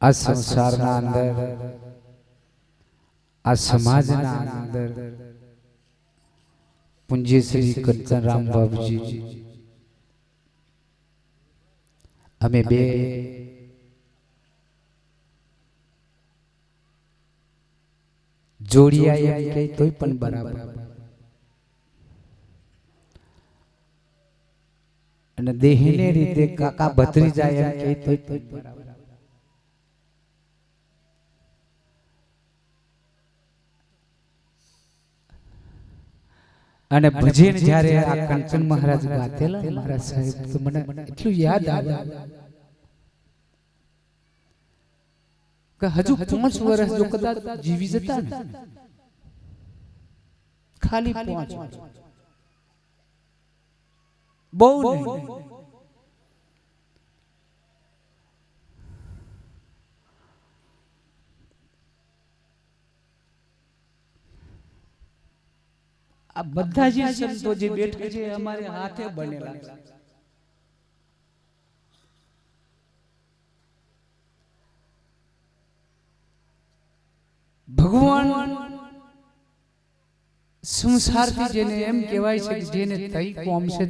આ સંસારના અંદર આ સમાજના અંદર પૂજ્ય શ્રી કંચનરામ બાપજી અમે બે જોડિયા એમ કે તોય પણ બરાબર અને દેહને રીતે કાકા ભત્રીજા એમ કે તોય પણ બરાબર અને ભજન જ્યારે આ કંચન મહારાજ ગાતેલા મારા સાહેબ તો મને એટલું યાદ આવે કે હજુ 5 વર્ષ જો કદાચ જીવી જતા ને ખાલી 5 બહુ નહીં આ બધા જે સંતો જે બેઠા છે અમારે હાથે બનેલા છે ભગવાન સંસારથી જેને એમ કહેવાય છે કે જેને તઈ કોમ છે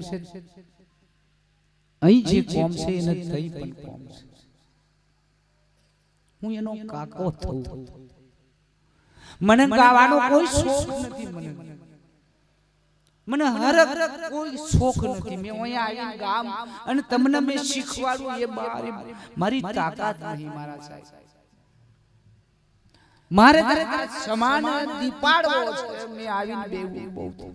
અહીં જે કોમ છે એને તઈ પણ કોમ છે હું એનો કાકો થઉં મને ગાવાનો કોઈ શોખ નથી મને હરક કોઈ શોખ નથી મેં અહીંયા આવીને ગામ અને તમને મેં શીખવાડું એ મારી તાકાત નહીં મારા સાહેબ મારે સમાન દીપાડવો છે મેં આવીને બેવું બહુ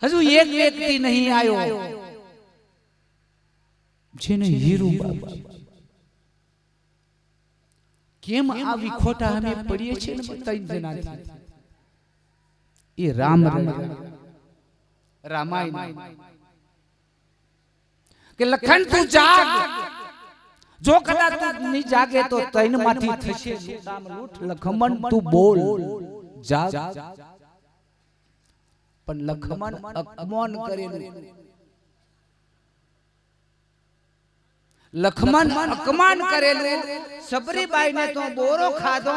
હજુ એક વ્યક્તિ નહીં આવ્યો જેને હીરુ બાબા કેમ આ વિખોટા અમે પડીએ છીએ ને 3 જણા એ રામાયણ કે લખન તું જાગ જો કદાચ તું નહીં જાગે તો 3 માંથી થશે લખમણ તું બોલ જાગ પણ લખમણ અપમાન કરેલું લખમણ અપમાન કરેલું સબરીબાઈ ને તો બોરો ખાધો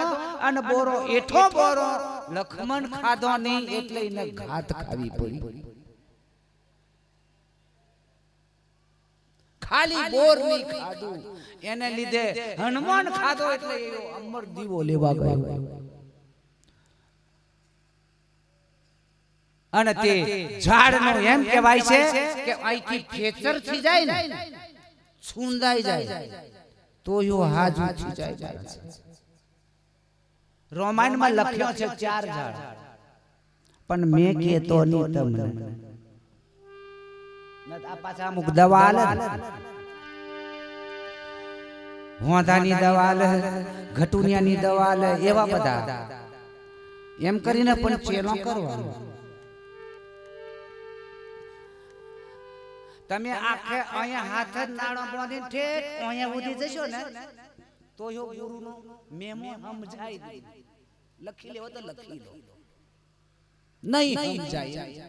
અને બોરો એઠો બોરો લખમણ ખાધો નહીં એટલે એને ઘાત ખાવી પડી ખાલી બોર નહીં ખાધું એને લીધે હનુમાન ખાધો એટલે એનો અમર દીવો લેવા ગયો અને તે ઝાડનો એમ કહેવાય છે કે આઈથી ફેચર થઈ જાય ને છુંદાઈ જાય તો યો હાજ ઉઠી જાય રોમાનમાં લખ્યો છે 4 ઝાડ પણ મેં કહેતો નહીં તમને આ પાછા અમુક દવા આલે હોંધાની દવા આલે ઘટુનિયાની દવા આલે એવા બધા એમ કરીને પણ ચેલો કરવાનો તમે આખે અહીંયા હાથ જ નાળો બાંધીને ઠેઠ અહીંયા ઉધી જશો ને તો યો ગુરુનો મેમો સમજાઈ દે લખી લેવો તો લખી લો નહીં સમજાય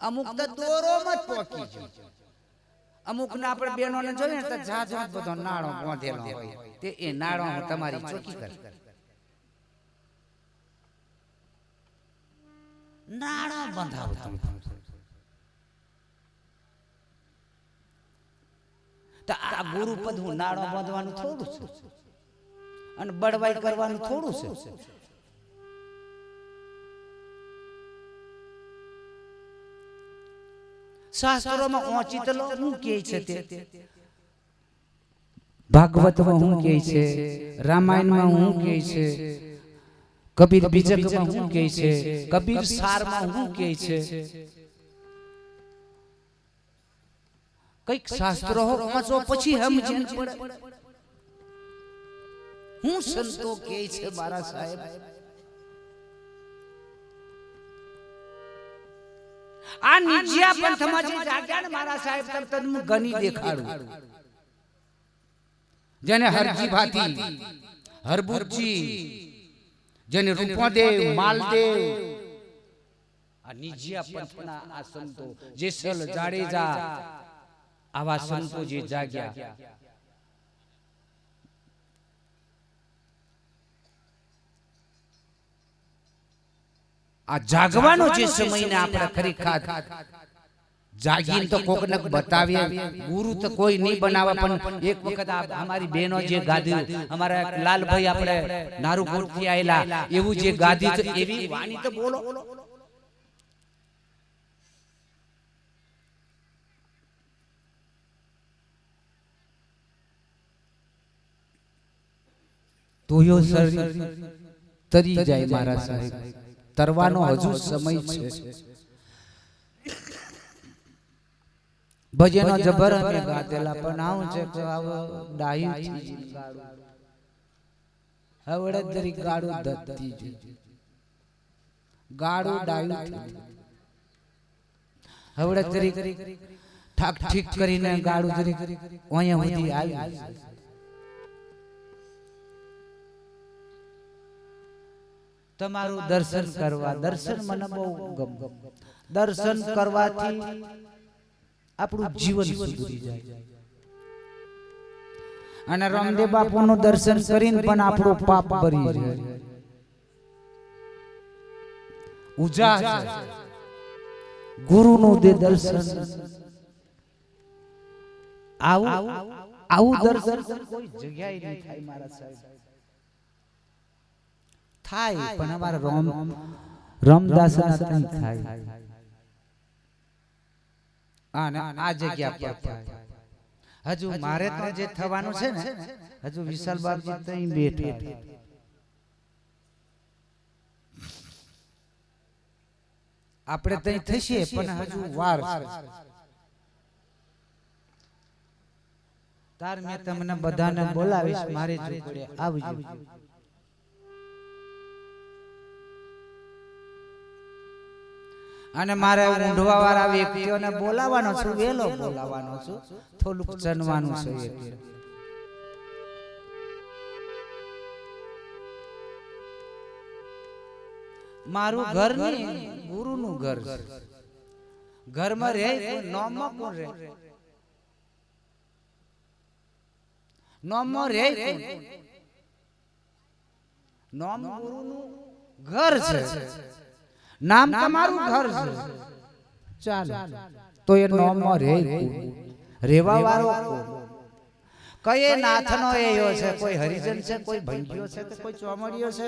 અમુક તો દોરો મત પોકી જો અમુક ના આપણે બેનોને જોઈએ ને તો જાજો બધો નાળો બાંધેલો હોય તે એ નાળો તમારી ચોકી કર નાળો બંધાવો તમે તો આ ગુરુ પદ હું નાળો બાંધવાનું થોડું છે અને બળવાઈ કરવાનું થોડું છે શાસ્ત્રોમાં ઓચિતલો હું કહે છે તે ભાગવતમાં હું કહે છે રામાયણમાં હું કહે છે કબીર બીજકમાં હું કહે છે કબીર સારમાં હું કહે છે કઈક શાસ્ત્રો વાંચો પછી સમજણ પડે હું સંતો કહે છે મારા સાહેબ આ નિજ્યા પંથમાં જે જાગ્યા ને મારા સાહેબ તને ગની દેખાડું જેને હરજી ભાતી હરબુજી જેને રૂપદેવ માલદેવ આ નિજિયા પંથના આ સંતો જેસલ જાડેજા આવા સંતો જે જાગ્યા આ જાગવાનો જે સમયને આપણે ખરેખર જાગીને તો કોકને બતાવીએ ગુરુ તો કોઈ નહીં બનાવે પણ એક વખત અમારી બહેનો જે ગાદી અમારા લાલભાઈ આપણે નારુપુર થી આયેલા એવું જે ગાદી છે એવી વાણી તો બોલો તોયો શરીર તરી જાય મારા સાહેબ તરવાનો હજુ સમય છે ભજનો જબર અમે ગાતેલા પણ આવું છે કે આવો ડાયું થી હવડે દરી ગાડું દત્તી જો ગાડું ડાયું હવડે દરી ઠાક ઠીક કરીને ગાડું દરી ઓયા સુધી આવી તમારું દર્શન કરવા દર્શન મને બહુ ગમે દર્શન કરવાથી આપણું જીવન સુધરી જાય અને રામદેવ બાપુનું દર્શન કરીને પણ આપણું પાપ ભરી જાય ઉજા ગુરુનું દર્શન આવું દર્શન કોઈ જગ્યાએ નહીં થાય મારા સાહેબ થાય પણ અમારા રામદાસ ના થાય આ જગ્યા પર થાય હજુ મારે તો જે થવાનું છે ને હજુ વિશાલ બાપજી તઈ બેઠા આપણે તઈ થશે પણ હજુ વાર તાર મેં તમને બધાને બોલાવીશ મારી જોડે આવજો અને મારે ઊંઢવા વાળા વ્યક્તિઓને બોલાવવાનો છું વેલો બોલાવવાનો છું થોડુંક ચનવાનું છે મારું ઘર નહીં ગુરુનું ઘર ઘરમાં રહે નોમમાં કોણ રહે નોમમાં રહે નોમ ગુરુનું ઘર છે નામ તમારું ઘર છે ચાલો તો એ નોમમાં રહે રેવા વાળો કયે નાથનો એયો છે કોઈ હરિજન છે કોઈ ભંગીઓ છે કે કોઈ ચોમડીઓ છે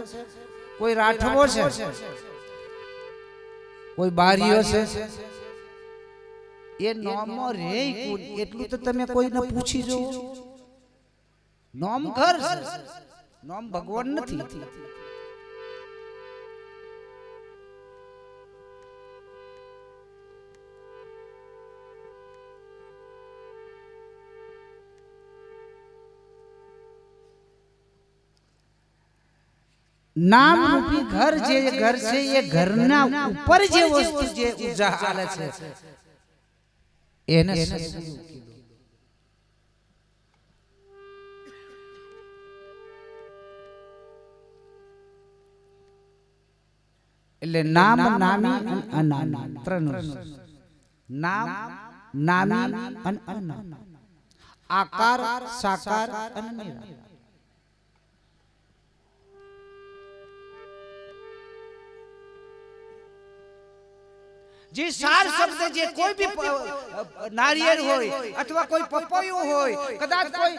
કોઈ રાઠવો છે કોઈ બારીઓ છે એ નોમમાં રહે એટલું તો તમે કોઈને પૂછી જો નોમ ઘર છે નોમ ભગવાન નથી नाम रूपी घर जे घर से ये घरना ऊपर जे वस्तु जे ऊर्जा आले छे एने એટલે નામ નામી અને અનામી ત્રણ નામ નામી અને અનામી આકાર સાકાર અને નિરાકાર જે સાર શબ્દ જે કોઈ ભી નારિયેળ હોય અથવા કોઈ પપૈયું હોય કદાચ કોઈ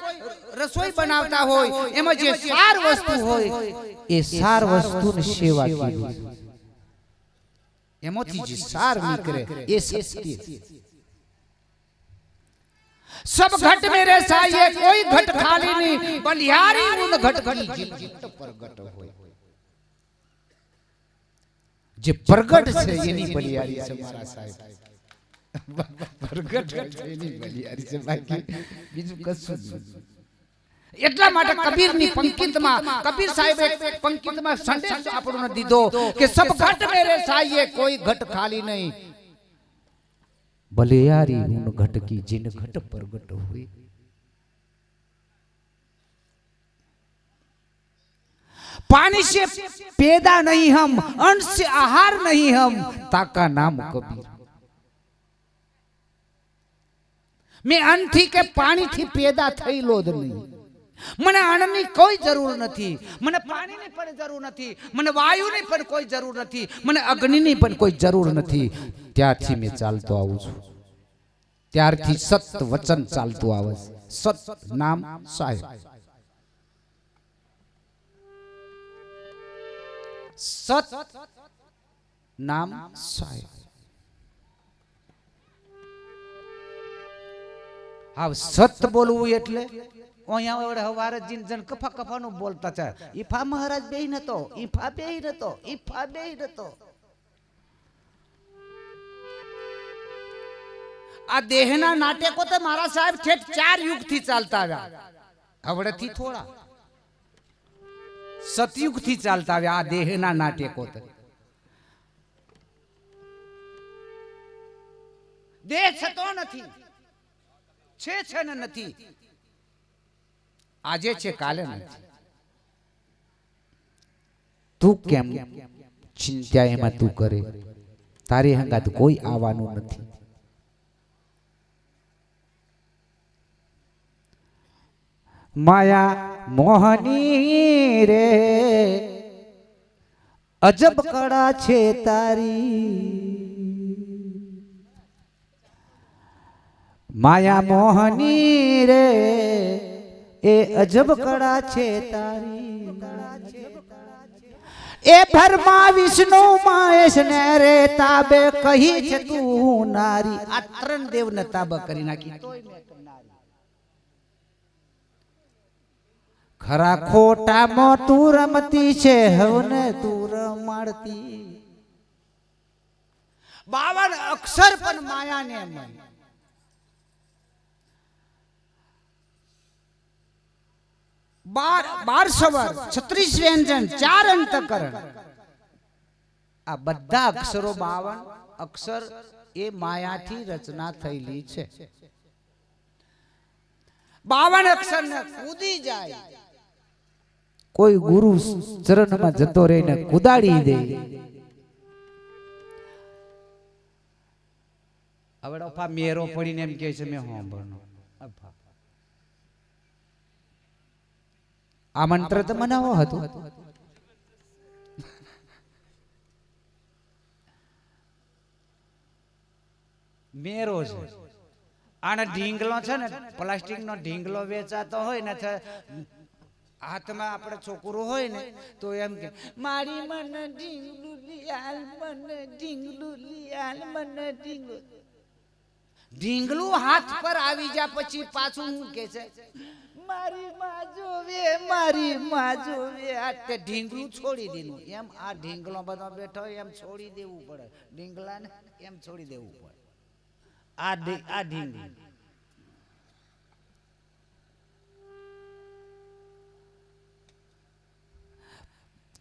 રસોઈ બનાવતા હોય એમાં જે સાર વસ્તુ હોય એ સાર વસ્તુની સેવા કરવી એમાંથી જે સાર નીકળે એ સત્ય सब घट मेरे साये कोई घट खाली नहीं बलिहारी उन घट की जित प्रगट होय जे प्रगट छे एनी बलिहारी छे मारा साहेब प्रगट छे एनी बलिहारी छे बाकी बीजू कશું એટલા માટે કબીરની પંક્તિમાં કબીર સાહેબ એક પંક્તિમાં સંદેશ આપણને દીધો કે सब घट मेरे साये कोई घट खाली नहीं बलिहारी उन घट की जिन घट प्रगट हुई पानी से पैदा नहीं हम, अन्न से आहार नहीं हम, ताका नाम कबीर। मैं अन्न थी के पानी थी पैदा थईलो ज नहीं। મને અન્નની કોઈ જરૂર નથી, મને પાણીની પણ જરૂર નથી, મને વાયુની પણ કોઈ જરૂર નથી, મને અગ્નિની પણ કોઈ જરૂર નથી। ત્યારથી મેં ચાલતો આવું છું, ત્યારથી સત વચન ચાલતું આવે છે। સત નામ સાહેબ, સત નામ સાહેબ। હા, સત બોલવું એટલે હવારે જન કફા કફાનું બોલતા છે। ઈફા મહારાજ બેહી નતો, ઈફા બેહી નતો, ઈફા બેહી નતો। આ દેહના નાટકો તો મારા સાહેબ ઠેઠ 4 યુગથી ચાલતા આવ્યા, હવડેથી થોડા સતયુગથી ચાલતા આવ્યા આ દેહના નાટકો તો। દેહ છતો નથી, છે ને નથી, આજે છે કાલે નથી। તું કેમ ચિંતા એમાં તું કરે, તારી હંગાત કોઈ આવવાનું નથી। માયા મોહની રે અજબ કળા છે તારી, માયા મોહની રે ए अजब कड़ा छे तारी। ए ब्रह्मा विष्णु महेश ने रे ताबे कही छे तू नारी। आ त्रण देव ने ताबा करी नाखी तोय मैं नारी। खरा खोटा मो तू रमती छे हवने तू रमाड़ती। 52 अक्षर पण माया ने मन। 12 स्वर, 36 व्यंजन, 4 अंतकरण, आ बधा अक्षरो 52 अक्षर ए माया थी रचना थईली छे। 52 अक्षर ने कूदी जाए, कोई गुरु चरण में जतो रहीने कूदाड़ी दे। हवे अफा मेरो पડીને એમ કહે છે મે સાંભળનો અફા। આ મંત્ર તો મનાવો હતો, મેરો છે। આને ઢીંગલો છે ને, પ્લાસ્ટિક નો ઢીંગલો વેચાતો હોય ને, હાથમાં આપણે છોકરું હોય ને તો એમ કે મારી મને ઢીંગલું લિયાલ, મને ઢીંગલું લિયાલ, મને ઢીંગલું। ઢીંગલું હાથ પર આવી જા પછી પાછું શું કે છે, મારી માં જોવે, મારી માં જોવે। આ તે ઢીંગલું છોડી દીધું એમ આ ઢીંગલો બધો બેઠો એમ છોડી દેવું પડે, ઢીંગલાને એમ છોડી દેવું પડે। આ ઢીંગલું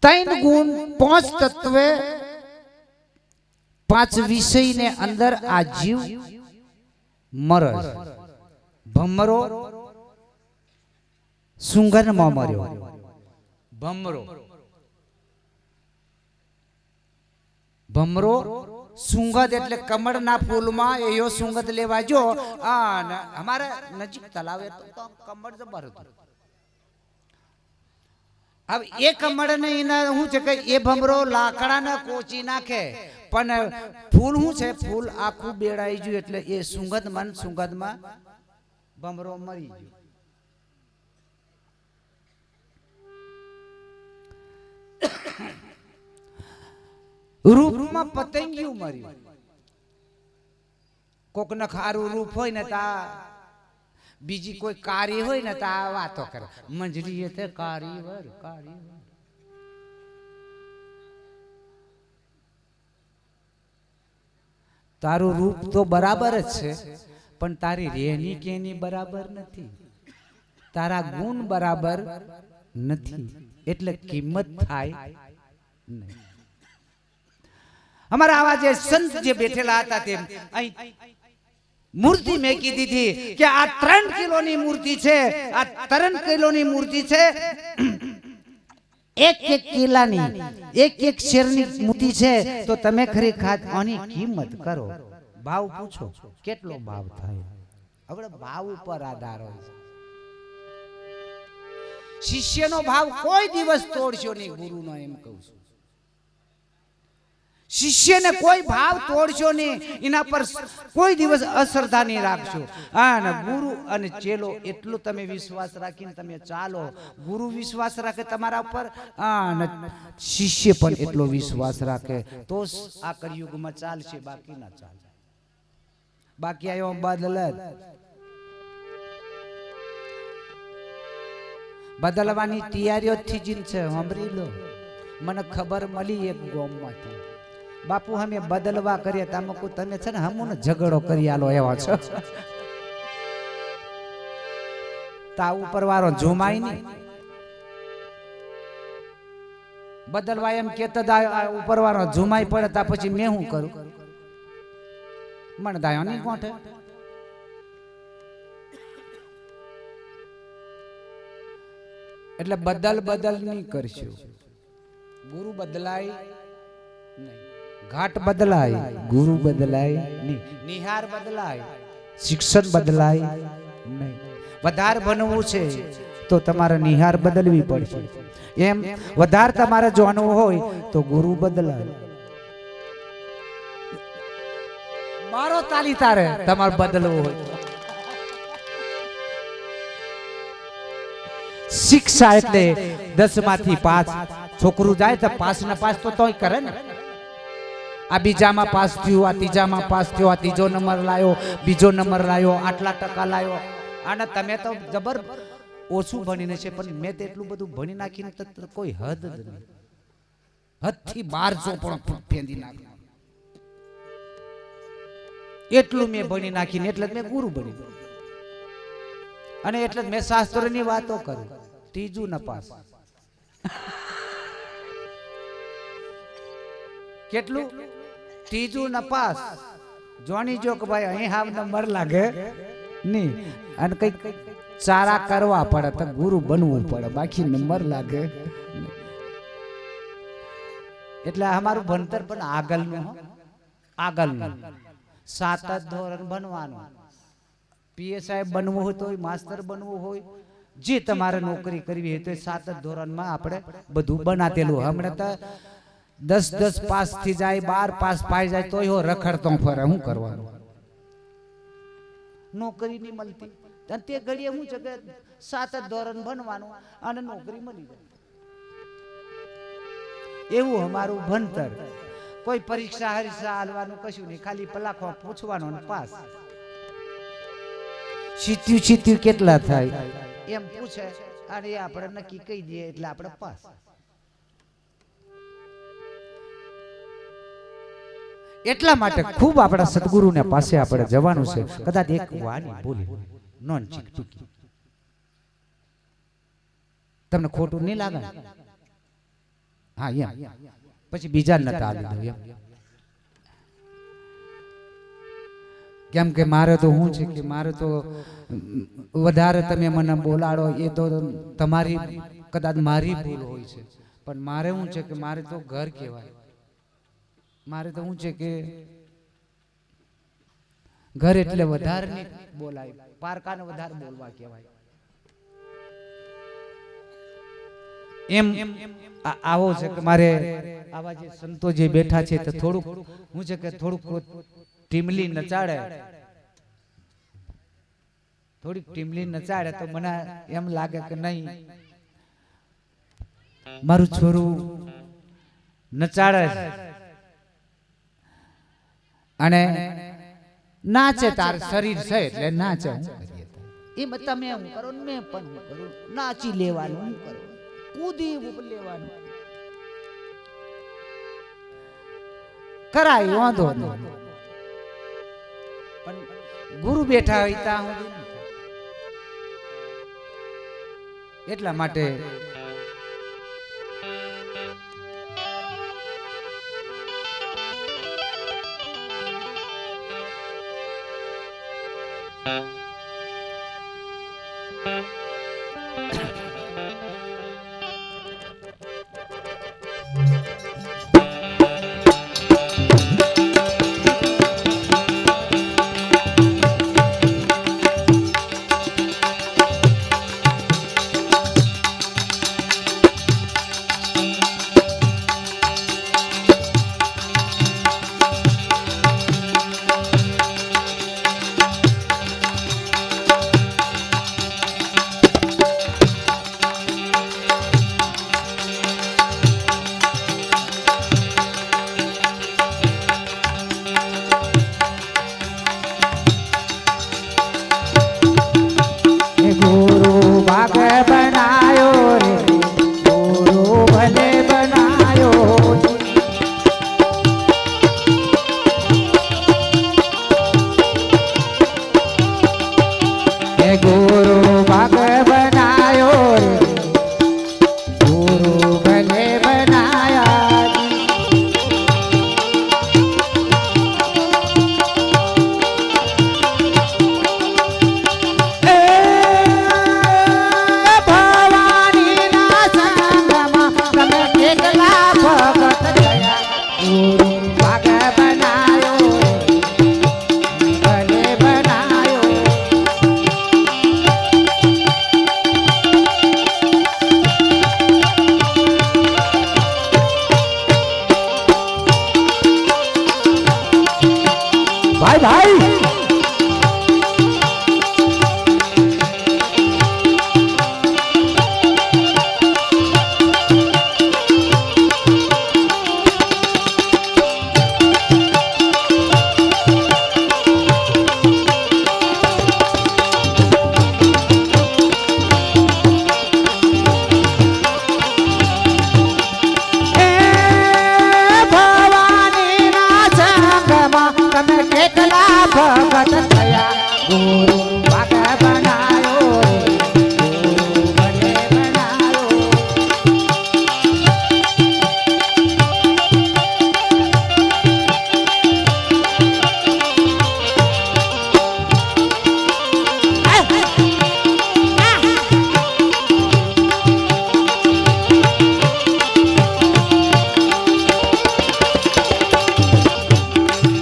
तीन गुण 5 तत्वे 5 विषय ने अंदर आ जीव मरस। भमरो सुंगन में मर्यो, भमरो भमरो सुंगत एटले कमळना फूल में एयो सुंगत लेवा जो। हमारे नजीक तलावे तो कमळ जबर हतुं। अब ए कमळ ने हूँ छे के ए भमरो लाकड़ा ने कोची नाखे पण फूल हूँ छे, फूल आखू बेड़ाई गयुं एटले ए सुगंध में भमरो मरी गयो। रूप में पतंगिયું मर्યું। कोक ने खारू रूप होय ने ता बीजी कोई कारी होय ने ता वातो करे, मंजरी ते कारीवर कारीवर। तारू रूप तो बराबर ज छे पण तारी रेनी केनी बराबर नथी, तारा गुण बराबर नथी, एटले किंमत थाय नहीं। हमारा आवा जे संत जे बैठेला हता ते अहीं मूर्ति में कीधी थी कि आ 3 किलो नी मूर्ति छे, आ 3 किलो नी मूर्ति छे। એક એક કિલ્લાની એક એક શેરની મૂર્તિ છે તો તમે ખરી આની કિંમત કરો, ભાવ પૂછો કેટલો ભાવ થાય. હવે ભાવ ઉપર આધાર હોય છે. શિષ્યનો ભાવ કોઈ દિવસ તોડશો નહીં, ગુરુનો એમ કહું છું. શિષ્યને કોઈ ભાવ તોડશો નહીં, એના પર કોઈ દિવસ અશ્રદ્ધા નહીં રાખશો. અને ગુરુ અને ચેલો એટલું તમે વિશ્વાસ રાખીને તમે ચાલો. ગુરુ વિશ્વાસ રાખે તમારા ઉપર અને શિષ્ય પણ એટલો વિશ્વાસ રાખે તો આ કળિયુગમાં ચાલશે, બાકી ના ચાલે. બાકી આવ્યો બદલવાની તૈયારીઓ થી જ છે. સાંભળી લો, મને ખબર મળી એક ગામમાંથી, બાપુ અમે બદલવા કરીએ તામકુ તમે છે ને હમુને ઝઘડો કરી આલો એવા છો. તા ઉપર વાળો ઝુમાય નહીં. બદલવા એમ કેતા ઉપર વાળો ઝુમાય પડે તા પછી મેં શું કરું? મને દાયો નહીં કોઠે. એટલે બદલ નહીં કરશું. ગુરુ બદલાય નહીં, ઘાટ બદલાય, ગુરુ બદલાય નહીં, નિહાર બદલાય, શિક્ષણ બદલાય નહીં. વધારે ભણવું છે તો તમારે નિહાર બદલવી પડશે. એમ વધારે તમારે જોવાનું હોય તો ગુરુ બદલાય. મારો તાલી તારે તમારે બદલવું હોય. શિક્ષા એટલે 10 માંથી 5 છોકરું જાય તો 5 ના 5 તો તોય કરે ને. આ બીજામાં પાસ થયું, આ ત્રીજામાં પાસ થયો, આ ત્રીજો નંબર લાયો, બીજો નંબર લાયો, આટલા ટકા લાયો. અને તમે તો જબર ઓછું ભણીને છે, પણ મેં તો એટલું બધું ભણી નાખીને તો કોઈ હદ જ નહીં. હદથી 1200 પણ ફેંદી નાખ્યું. એટલું મેં ભણી નાખીને એટલે મેં ગુરુ બની. અને એટલે મેં શાસ્ત્રોની વાતો કરું. ત્રીજું નપાસ. કેટલું? ત્રીજું નપાસ. જોણી જો કે ભાઈ અહીં હાવ નંબર લાગે નહીં, અને કઈક ચારા કરવા પડે તો ગુરુ બનવું પડે, બાકી નંબર લાગે. એટલે અમારું ભણતર પણ આગળનું 7 ધોરણ ભણવાનું. પીએસઆઈ બનવું હોય તો માસ્ટર બનવું હોય, જે તમારે નોકરી કરવી હોય તો 7 ધોરણમાં આપણે બધું બનાતેલું. હમણાં તો 10 પાસ થી જાય, 12 પાસ પાઈ જાય તો રખડતો ફરે. શું કરવાનું? નોકરી નહીં મળતી. તે ઘડીએ શું છે કે 7 ધોરણ ભણવાનું અને નોકરી મળી જાય. એવું અમારું ભણતર. કોઈ પરીક્ષા હરીક્ષા હાલવાનું કશું નહીં, ખાલી પલાખો પૂછવાનું અને પાસ. સીત્યું કેટલા થાય એમ પૂછે અને એ આપણે નક્કી કહી દઈએ એટલે આપણે પાસ. એટલા માટે ખૂબ આપણા સદગુરુને પાસે આપણે જવાનું છે. કદાચ એક વાણી બોલી નોન ચીકી તમને ખોટું નહીં લાગે? હા, એમ પછી બીજા નતા આવી દઉં એમ. કેમ કે મારે તો શું છે કે મારે તો વધારે તમે મને બોલાડો એ તો તમારી કદાચ મારી ભૂલ હોય છે, પણ મારે શું છે કે મારે તો ઘર કહેવાય. મારે તો શું છે કે ઘર એટલે વધારે નહીં બોલાય, પારકાને વધારે બોલવા કહેવાય. એમ આવો છે કે મારે આવા જે સંતો જે બેઠા છે તો થોડુંક શું છે કે થોડુંક ટીમલી નચાડે, થોડીક ટીમલી નચાડે તો મને એમ લાગે કે નહીં મારું છોરું નચાડે અને નાચે. તાર શરીર છે એટલે નાચે. એમ તમે હું કરો મેં પણ હું કરું, નાચી લેવાનું, હું કરું કૂદી લેવાનું કરાય વાંધો નહીં. પણ ગુરુ બેઠા હોય ત્યાં એટલા માટે भाई भाई भगत थया गुरु भाग बनायो गुरु बने बनायो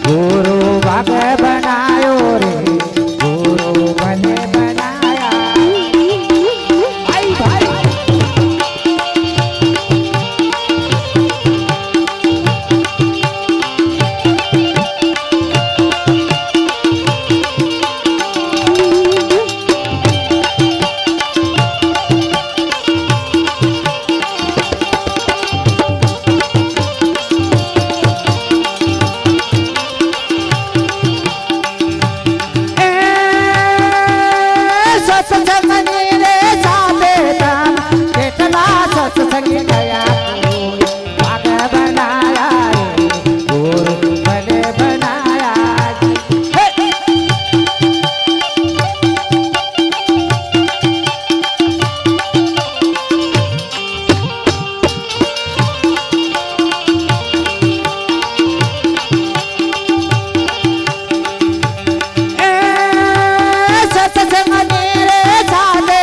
गुरु भाग बनायो रे गुरु बने बनाया भाई भाई सत्संग गया भाग बनाया गुरु बने बनाया सत्संग मेरे साथे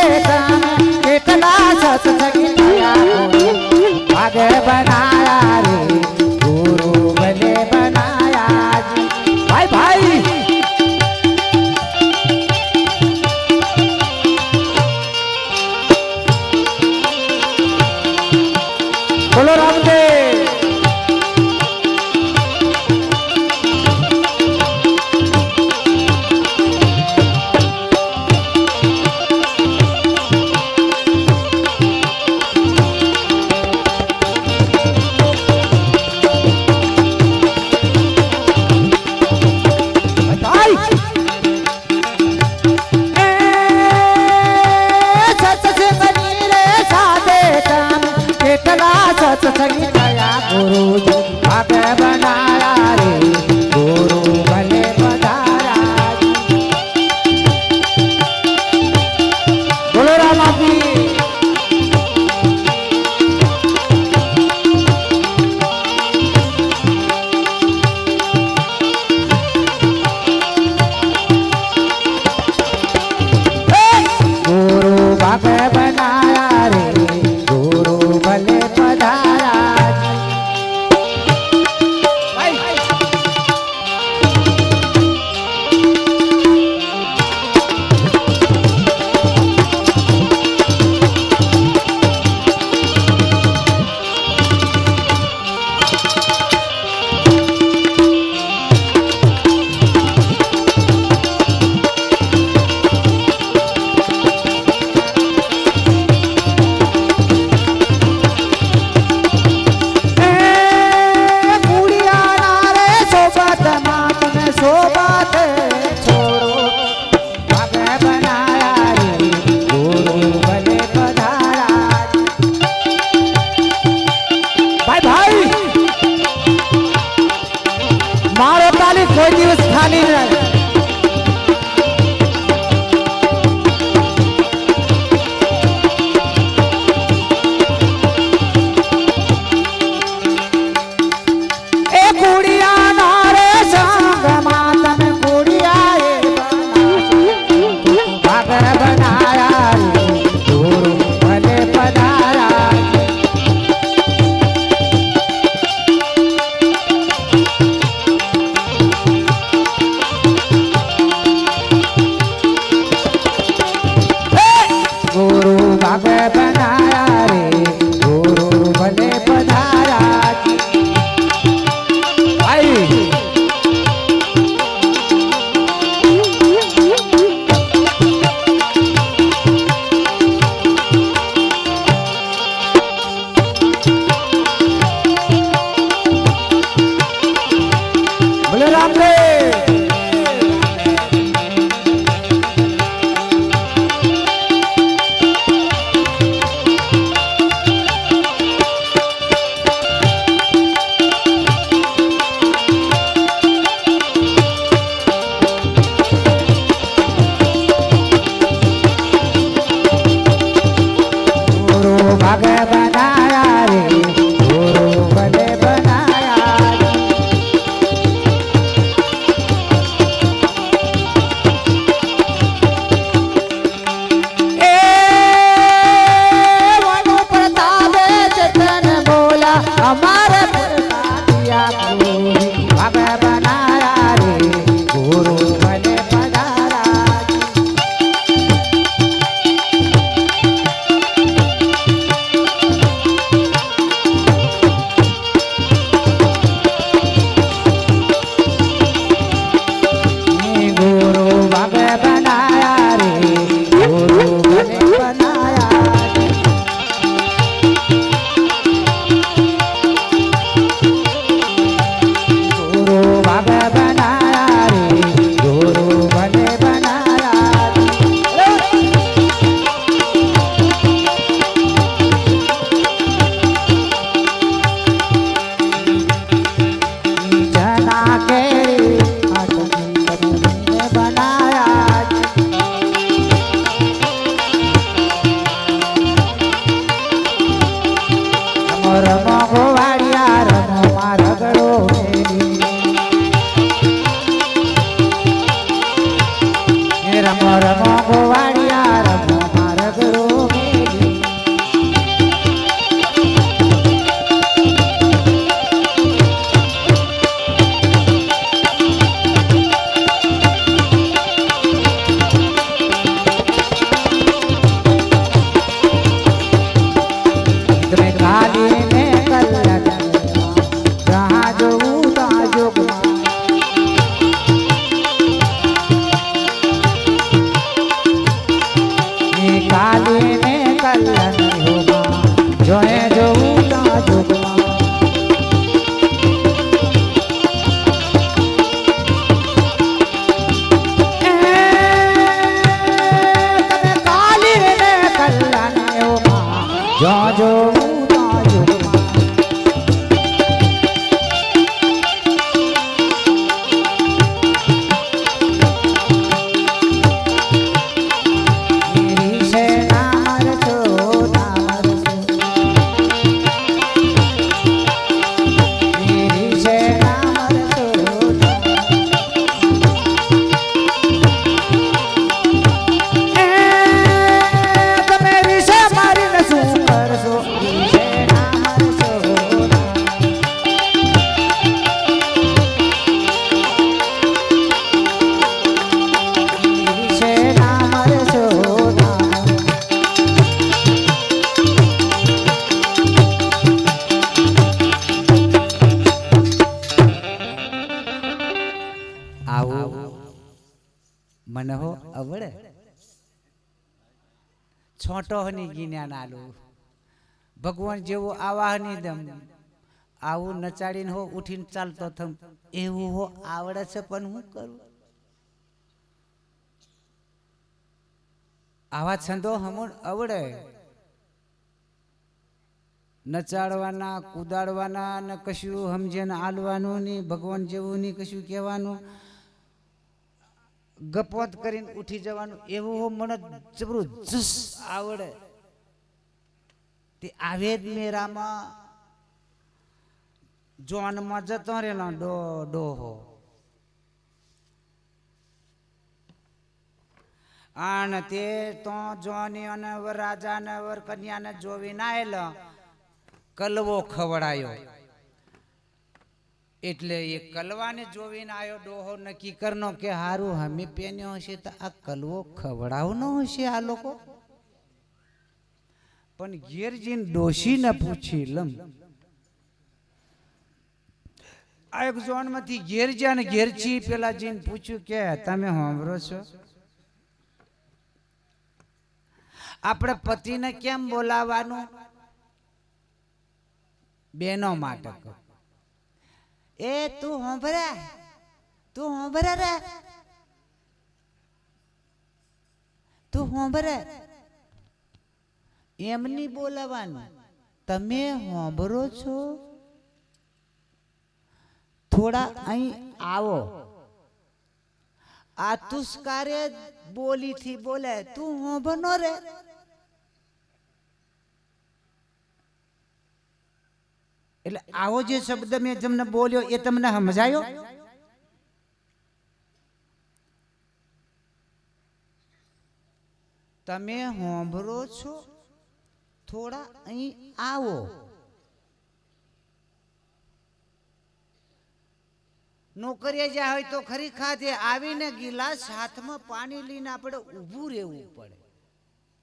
कितना सत्संग भाग बनाया रे गुरु बने बनाया भाई भाई बोलो रामदेव सत्संग गया गुरु भाग बनाया रे गुरु बने पधारा बोलो रामा जी गुरु भाग बनाया रे गुरु बने पधारा कोई दिवस खाली नहीं આવું મને હો આવડે છોટો હની જ્ઞાન આલું ભગવાન જેવું આવાહની દમ આવું નચાડીને હો ઉઠીને ચાલતો થમ એવું હો આવડે છે પણ હું કરું આવા છંદો હમણ આવડે નચાડવાના કુદાડવાના ને કશું સમજેને આલવાનું નહીં ભગવાન જેવું નહીં કશું કહેવાનું ગપોત કરીને ઉઠી જવાનું એવું હો મને જબરજસ્ત આવડે તે આવેદ મેરામાં જોનમાં જતો રહેલો ડોહો અને તે તો જોની અને રાજા ને વર કન્યાને જોવીને આવેલો કલવો ખવડાયો એટલે એ કલવાને જોવીને આવ્યો ડોહો નક્કી કરનો કે હારું હમે પેન્યો હશે તો આ કલવો ખવડાવનો હશે આ લોકો પણ ઘેર જઈને ડોશીને પૂછી લમ આ એક ઝોનમાંથી ઘેર જ્યાં ને ઘેર છી પેલા જઈને પૂછ્યું કે તમે સાંભળો છો આપણે પતિને કેમ બોલાવાનું બેનો માટે એ તું સાંભળે રે તું સાંભળે એમ નહીં બોલાવાનું તમે સાંભળો છો થોડા અહીં આવો આ તુસ્કારે બોલી થી બોલે તું સાંભળનો રે એટલે આવો જે શબ્દ મેં તમને બોલ્યો એ તમને સમજાયો તમે સાંભળો છો થોડા અહીં આવો નોકરીએ જ્યાં હોય તો ખરી ખાધે આવીને ગિલાસ હાથમાં પાણી લઈને આપણે ઊભું રહેવું પડે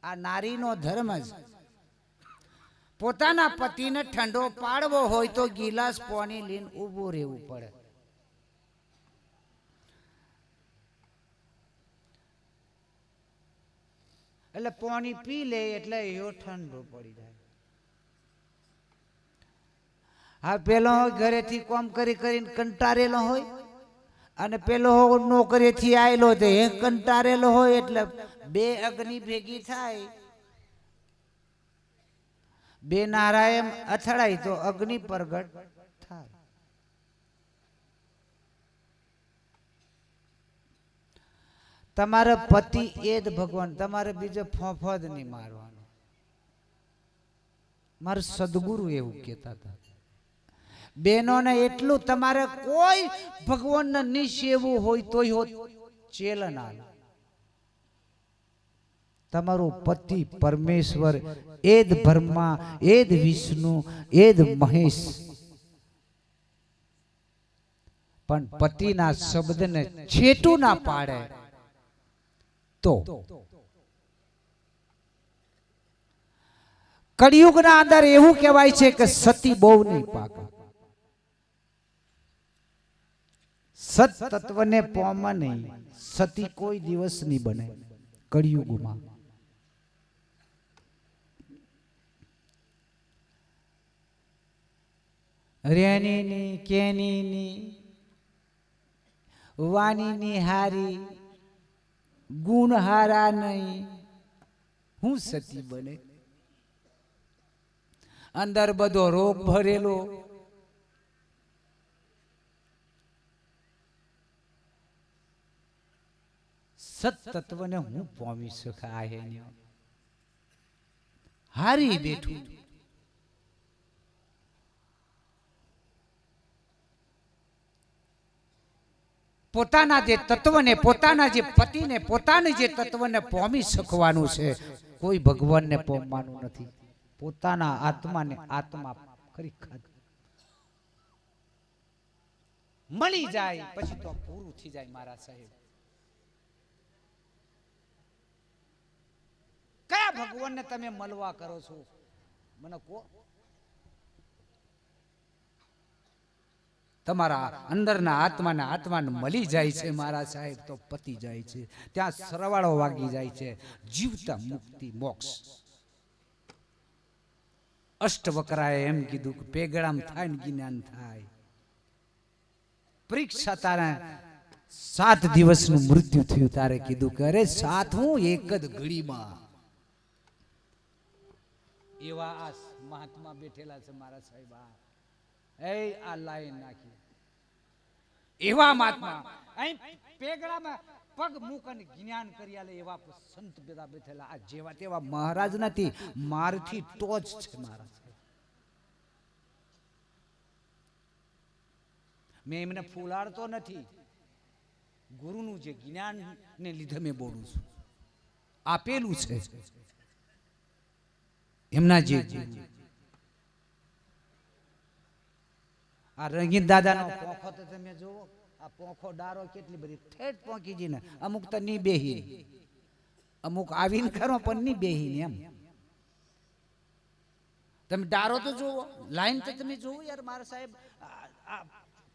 આ નારીનો ધર્મ છે પોતાના પતિને ઠંડો પાડવો હોય તો ગિલાસ પાણી લઈને ઊભું રહેવું પડે એટલે પાણી પી લે એટલે એવો ઠંડો પડી જાય હા પેલો ઘરેથી કોમ કરી કરીને કંટારેલો હોય અને પેલો નોકરીથી આવેલો તો એ કંટારેલો હોય એટલે બે અગ્નિ ભેગી થાય બે નારાયણ અથડાય તો અગ્નિ પ્રગટ થાય તમારા પતિ એ જ ભગવાન તમારે બીજો ફોફો જ નહીં મારવાનો મારા સદગુરુ એવું કહેતા હતા બેનોને એટલું તમારે કોઈ ભગવાનને નિસેવું હોય તોય ચેલન આલે તમારો પતિ પરમેશ્વર એ જ બ્રહ્મા એ જ વિષ્ણુ એ જ મહેશ પણ પતિના શબ્દને છેટું ના પાડે તો કળિયુગના અંદર એવું કહેવાય છે કે સતી બહુ નહીં પાકે સત તત્વને પોમાં નહીં સતી કોઈ દિવસ નહીં બને કળિયુગમાં રેણીની કેનીની વાણીની હારી ગુણ હારા નહીં હું સતી બને અંદર બધો રોગ ભરેલો સત તત્વને હું પામી શકાય હારી બેઠું પોતાના જે તત્વને પોતાના જે પતિને પોતાને જે તત્વને પામી શકવાનું છે કોઈ ભગવાનને પામવાનું નથી પોતાના આત્માને આત્મા કરી મળી જાય પછી તો પૂરું થઈ જાય મારા સાહેબ કયા ભગવાનને તમે મળવા કરો છો મને કહો તમારા અંદરના આત્માને મળી જાય છે મારા સાહેબ તો પતી જાય છે, ત્યાં સરવાળો વાગી જાય છે, જીવતા મુક્તિ મોક્ષ. અષ્ટવક્રાએ એમ કીધું કે પેગડામ થાય ને જ્ઞાન થાય. પરીક્ષા તારા 7 દિવસનું મૃત્યુ થયું તારે કીધું કે અરે 7 હું એક જ ઘડીમાં. એવા આ મહાત્મા બેઠેલા છે મારા સાહેબ. આ લાઈન નાખી એવા મહાત્મા અહીં પેગડામાં પગ મૂકીને જ્ઞાન કરી આલે એવા સંત બધા બેઠેલા. આ જેવા તેવા મહારાજ નથી, મારથી ટોચ છે મારા સાહેબ. મેં એમને ફૂલાડતો નથી, ગુરુનું જે જ્ઞાન ને લીધે મેં બોલું છું, આપેલું છે એમના જે. આ રંગીન દાદાનો પોખો તો તમે જુઓ, આ પોખો ડારો કેટલી બધી ઠેઠ પોંકી જઈને, અમુક તો ની બેહી, અમુક આવીને ખરો પણ ની બેહી એમ. તમે ડારો તો જુઓ, લાઈન તો તમે જુઓ યાર મારા સાહેબ.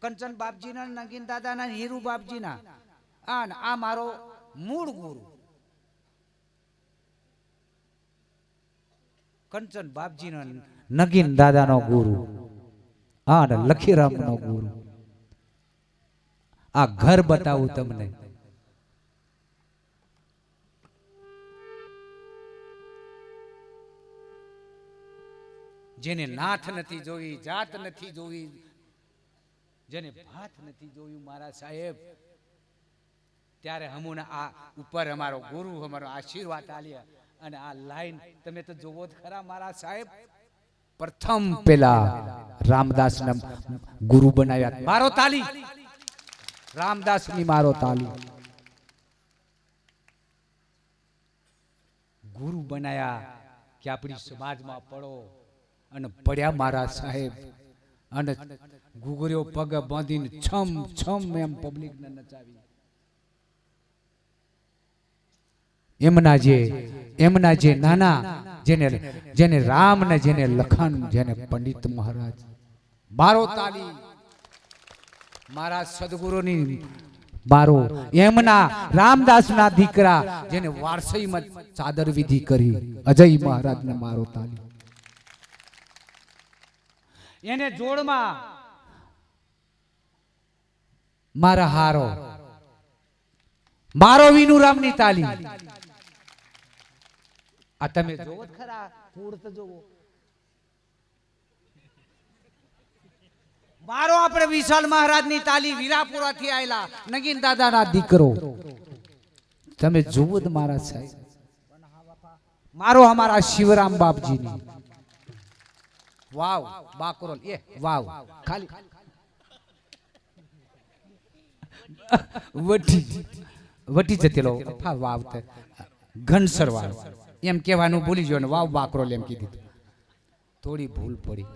કંચન બાપજીના, નગીન દાદાના, હીરુ બાપજીના, આ મારો મૂળ ગુરુ કંચન બાપજીનો, નગીન દાદાનો ગુરુ, અને લખીરામનો ગુરુ. આ ઘર બતાવું તમને. જેને નાથ નથી જોઈ, જાત નથી જોઈ, જેને ભાત નથી જોયું મારા સાહેબ, ત્યારે હમુના આ ઉપર અમારો ગુરુ અમારો આશીર્વાદ આલ્યા. અને આ લાઈન તમે તો જોવો જ ખરા મારા સાહેબ. પ્રથમ પેલા રામદાસના ગુરુ બનાવ્યા. મારો તાલી રામદાસની, મારો તાલી. ગુરુ બનાયા કે આપણી સમાજમાં પડો, અને પડ્યા મારા સાહેબ. અને ગુગર્યો પગ બાંધીને છમ છમ એમ પબ્લિક ને નચાવી. એમના જે નાના, જેને રામ ને જેને લખન, જેને પંડિત મહારાજ, મારો તાલી. મારા સદગુરુની મારો, એમના રામદાસના દીકરા જેને વારસઈમાં ચાદર વિધિ કરી, અજય મહારાજ ને મારો તાલી. એને જોડમાં મારા હારો, મારો વિનુરામની તાલી. આ તમે જોવો ખરા, પૂર તો જોવો. મારો આપણે વિશાલ મહારાજની તાલી, વીરાપુરા થી આયેલા નગીન દાદાના દીકરો. તમે જોવો જ મારા સાહેબ. મારો અમારા શિવરામ બાપજીની વાવ, બાકરોલ એ વાવ, ખાલી વટી જતેલો વાવ ઘનસર વાવ એમ કહેવાનું ભૂલી ગયો ને વાવ બાકરોલ એમ કીધું, થોડી ભૂલ પડી.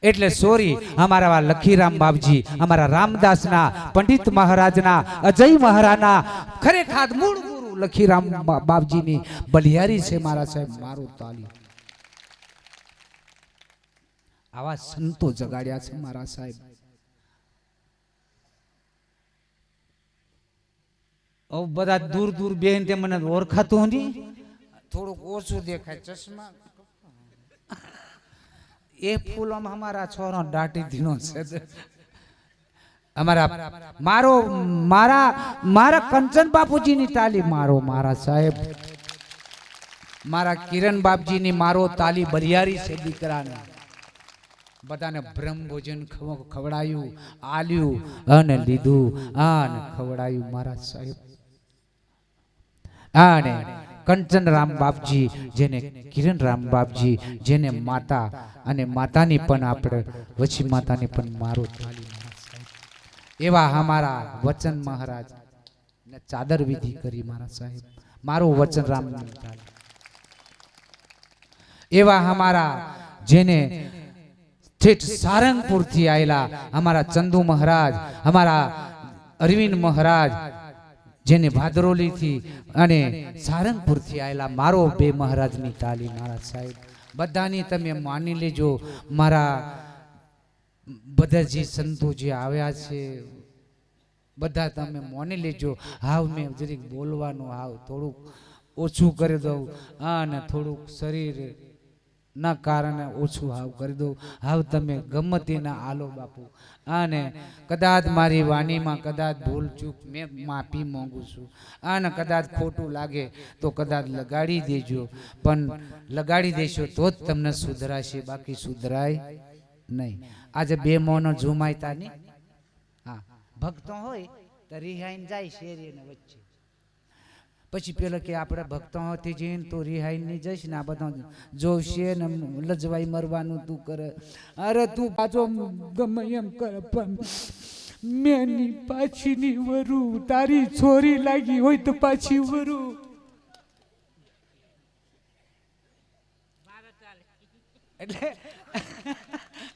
એટલે સોરી અમારા લખીરામ બાપજી, અમારા રામદાસના, પંડિત મહારાજના, અજય મહારાજના ખરેખર મૂળ ગુરુ લખીરામ બાપજીની બલિયારી છે મારા સાહેબ. મારો તાલી. આવા સંતો જગાડ્યા છે મારા સાહેબ. બધા દૂર દૂર બેન તે મને ઓળખાતું નથી, થોડુંક ઓછું દેખાય ચશ્મા. એ ફૂલોમાં અમારા છોરો દાટી દીનો છે. મારા કંચન બાપુજીની તાલી મારો મારા સાહેબ. મારા કિરણ બાપજીની મારો તાલી બલિયારી છે દીકરાને. બધાને બ્રહ્મ ભોજન ખવડાયું, આલ્યું અને લીધું અને ખવડાયું મારા સાહેબ. અને કંચન રામ બાપજી, જેને કિરણ રામ બાપજી, જેને માતા, અને માતાની પણ આપણે વચી માતાની પણ મારો તાલી. એવા અમારા વચન મહારાજ ને ચાદર વિધિ કરી મારા સાહેબ. મારું વચન રામ. એવા અમારા જેને ઠેઠ સારંગપુર થી આયેલા અમારા ચંદુ મહારાજ, અમારા અરવિંદ મહારાજ, જેને ભાદરોલી થી અને સારંગપુર થી આયેલા મારો બે મહારાજની તાલી મારા સાહેબ. બધાની તમે માની લેજો. મારા બધા જે સંતો જે આવ્યા છે બધા તમે મોની લેજો. હાવ મેં જરીક બોલવાનું હાવ થોડુંક ઓછું કરી દઉં અને થોડુંક શરીર ના કારણે ઓછું હાવ કરી દઉં. હાવ તમે ગમતીના આલો બાપુ. અને કદાચ મારી વાણીમાં કદાચ ભૂલ ચૂક મેં માફી માંગુ છું. અને કદાચ ખોટું લાગે તો કદાચ લગાડી દેજો, પણ લગાડી દેશો તો જ તમને સુધરાશે, બાકી સુધરાય નહીં. આજે બે મોનો ઝુમાયતા નહીં. હા, ભક્તો હોય તો રિહાઈને જાય શેરીને વચ્ચે, પછી પેલો કે આપણે ભક્તોથી જઈને તો રિહાઈ નહીં જઈશ ને, આ બધા જોશે ને લજવાઈ મરવાનું તું કરે. અરે તું પાછો ગમે એમ કરે પણ મેની પાછીની વરું, તારી છોરી લાગી હોય તો પાછી વરું. એટલે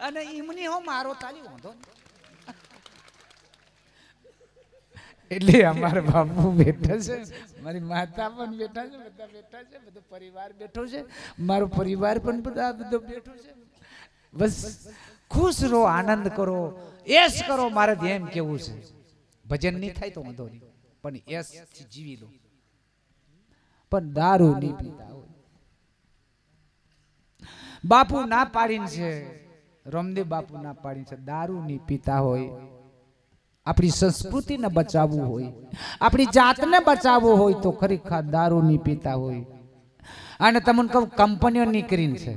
અને એમની હો મારો તાલી વાંધો. એટલે અમારા બાપુ બેઠા છે, મારી માતા પણ બેઠા છે, બધા બેઠા છે, બધો પરિવાર બેઠો છે, મારો પરિવાર પણ બધા બધો બેઠો છે. બસ ખુશ રહો, આનંદ કરો, એશ કરો. મારે એમ કેવું છે, ભજન નહીં થાય તો વાંધો નહીં, પણ એશ થી જીવી લો. પણ દારૂ નહીં પીતા હોય. બાપુ ના પાડીને છે, રામદેવ બાપુ ના પાડીને છે, દારૂ નહીં પીતા હોય. આપણી સંસ્કૃતિને બચાવવું હોય, આપણી જાતને બચાવવું હોય તો ખરેખર દારૂ નહીં પીતા હોય. અને તમને કહું, કંપનીઓ નીકળીને છે,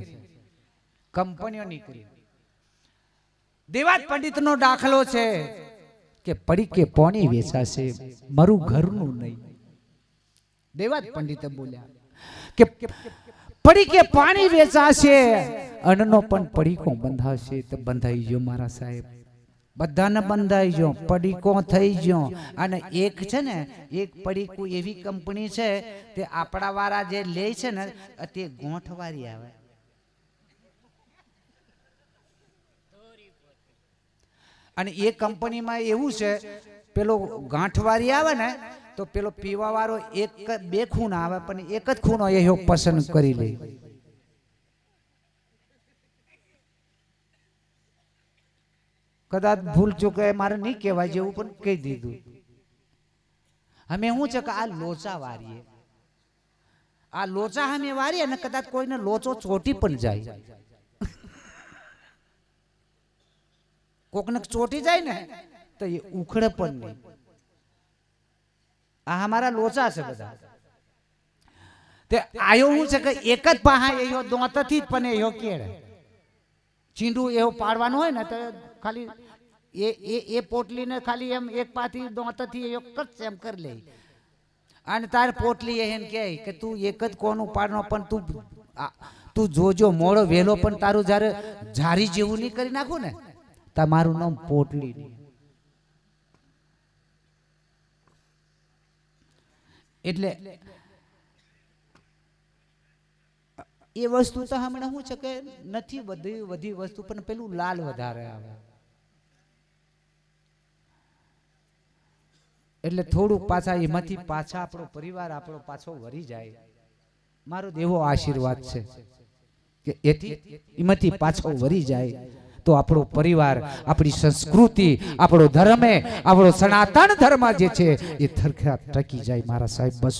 કંપનીઓ નીકળી. દેવાત પંડિતનો દાખલો છે કે પડી કે પોણી વેચાશે, મારું ઘરનું નહીં. દેવાત પંડિતે બોલ્યા કે પડી કે પાણી વેચાશે, અન્નનો પણ પડીકો બંધાશે. તો બંધાઈ ગયો મારા સાહેબ, બધાને બંધાઈ ગયો, પડીકો થઈ ગયો. અને એક છે ને, એક પડીકું એવી કંપની છે તે આપણા વાળા જે લે છે ને તે ગોઠવારી આવે. અને એ કંપનીમાં એવું છે, પેલો ગાંઠવારી આવે ને તો પેલો પીવા વાળો એક બે ખૂણ આવે, પણ એક જ ખૂણો એ પસંદ કરી લે. કદાચ ભૂલ ચૂકે મારે નહીં કહેવાય જેવું પણ કહી દીધું. અમે શું છે કે આ લોચા વારીએ, આ લોચા અમે વારીએ અને કદાચ કોઈને લોચો ચોટી પણ જાય, કોકને ચોટી જાય ને તો એ ઉખડે પણ નહીં. આ અમારા લોચા છે બધા. તે આયો શું છે કે એક જ પાહા એયો દોંતથી જ પણ એયો કેળે. ચીંડું એવું પાડવાનું હોય ને તો ખાલી એ પોટલીને ખાલી એમ એક પાથી દોંતથી એયો કચ એમ કરી લે. અને તાર પોટલી એમ કહે કે તું એક જ કોનું પાડનો, પણ તું જોજો મોડો વેલો પણ તારું જ્યારે જારી જેવું નહીં કરી નાખું ને તમારું નામ પોટલી નહીં. એટલે એ વસ્તુ તો હમણાં શું છે કે નથી બધી વસ્તુ, પણ પેલું લાલ વધારે આવે. એટલે થોડુંક પાછા એમાંથી પાછા આપણો પરિવાર આપણો પાછો વરી જાય. મારો દેવો આશીર્વાદ છે કે એથી એમાંથી પાછો વરી જાય તો આપણો પરિવાર, આપણી સંસ્કૃતિ, આપણો ધર્મ, આપણો સનાતન ધર્મ જે છે એ થરખા ટકી જાય. મારા સાહેબ બસ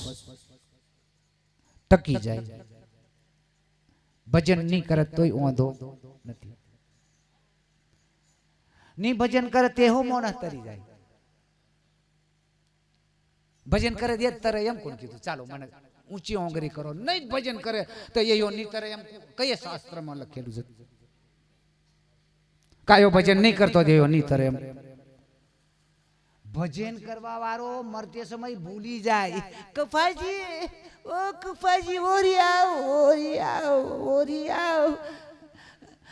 ટકી જાય. ભજન નહીં કરે તોય વાંધો નથી, નહીં ભજન કરે તેહો મોણસ તરી જાય. ભજન કરે દે તરે એમ કોણ કીધું? ચાલો મને ઊંચી ઓંગરી કરો. નહીં ભજન કરે તો એયો નહીં તરે એમ કયા શાસ્ત્રમાં લખેલું છે? કાયો ભજન નહીં કરતો દેવો નહીં તરે એમ. ભજન કરવા વાળો મરતે સમય ભૂલી જાય. કફાજી, ઓ કફાજી, ઓરી આવ, ઓરી આવ, ઓરી આવ.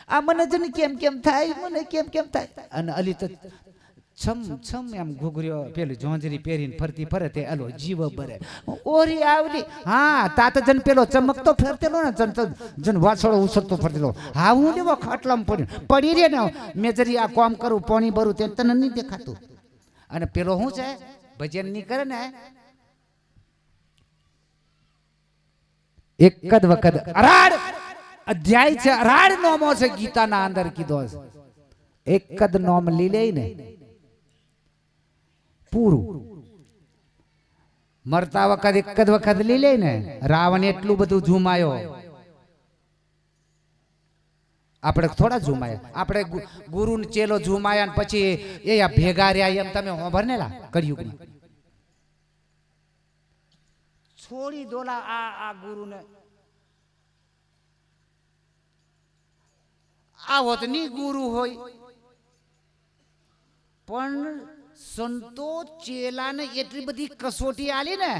આ મને જન કેમ કેમ થાય, મને કેમ કેમ થાય. અને અલી તો છમ છમ એમ ઘૂઘર્યો પેલી જોંજરી પહેરીને ફરતી ફરે તે અલો જીવ ભરે. ઓરી આવલી. હા, તા તો જન પેલો ચમકતો ફરતેલો ને, જન વાછળો ઉછળતો ફરતેલો. હા, હું લેવો ખાટલામાં પડી રે ને મેં જરી આ કામ કરું, પાણી ભરું, તે તને નહીં દેખાતું. અને પેલો શું છે, ભજન નહીં કરે ને એક જ વખત અરાડ અધ્યાય છે, અરાડ નોમો છે ગીતાના અંદર કીધો છે. એક જ નોમ લી લે ને પૂરું. મરતા વખત એક જ વખત લી લે ને રાવણ એટલું બધું ઝુમાયો, આપણે થોડા ઝુમાયા. આપણે ગુરુ ને ચેલો ઝુમાયા ને પછી એ ભેગા રહ્યા એમ તમે હોભર ને લા કર્યું. છોડી દોલા આ ગુરુ ને આવો તો ની ગુરુ હોય પણ સંતો ચેલાને એટલી બધી કસોટી આલી ને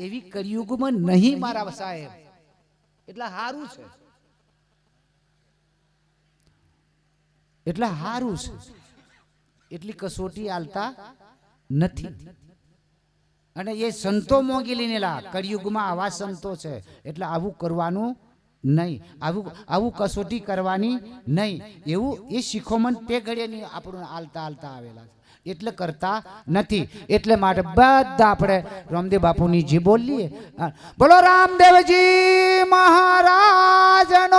એવી કળિયુગમાં નહીં મારા સાહેબ. એટલે હારું છે, એટલે હારું છે. એટલી કસોટી આલતા નથી. અને એ સંતો મોંઘી લઈને લા કળિયુગમાં આવા સંતો છે એટલે આવું કરવાનું નહીં, આવું કસોટી કરવાની નહીં. એવું એ શીખોમણ તે ઘડીએ આપણને આલતા આવેલા છે એટલે કરતા નથી. એટલે માટે બધા આપણે રામદેવ બાપુની જે બોલીએ, બોલો રામદેવજી મહારાજનો.